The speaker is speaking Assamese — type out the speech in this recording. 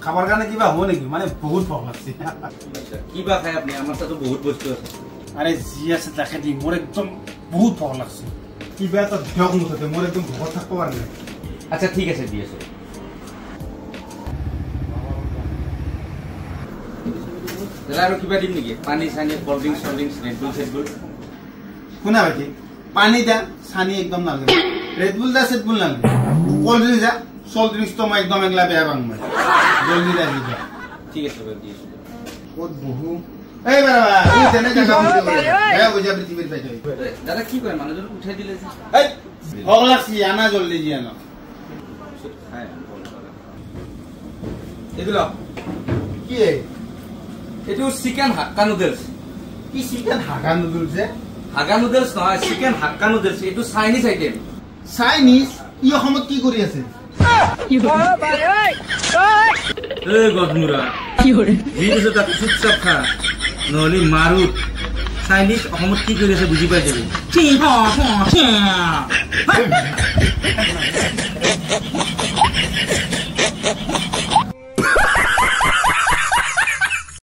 খাবাৰ কাৰণে কিবা হ'ব নেকি মানে বহুত ভোক লাগছে কিবা খাই আপনি আমার তো বহুত বস্তু আছে আরে জি আছে তাকে দি মোর একদম বহুত ভোক লাগছে কিবা এটা দিয়ক মুঠতে মোর একদম ভোক থাকব পারে না আচ্ছা ঠিক আছে দিয়েছো দাদা আর কিবা দিম নেকি পানি সানি কোল্ড ড্রিঙ্কস রেড বুল কোনা বাকি পানি দা সানি একদম নালগে রেড বুল দা সেট বুল নালগে কোল্ড ড্রিঙ্কস দা সল্ট ড্রিঙ্কস তো মই একদম একলা বেয়া বাং মই জলদি দা দিবা ঠিক আছে ভাই দিয়েছো বহুত বহু এই বাবা এই তেনে জায়গা মধ্যে বেয়া বুঝা পৃথিবীর পাই যাই দাদা কি করে মানুষজন উঠাই দিলে যে এই ভোক লাগছে আনা জলদি জি আনা হ্যাঁ এগুলো কি এটু চিকেন হাক্কা নুডলস কি চিকেন হাগা নুডলস হাগা নুডলস নহয় চিকেন হাক্কা নুডলস এটু চাইনিজ আইটেম চাইনিজ ই অসমত কি কৰি আছে এই গদমুৰা কি কৰে ভিডিওটা তা চুপচাপ খা নহলে মাৰুত চাইনিজ অসমত কি কৰি আছে বুজি পাই যাবি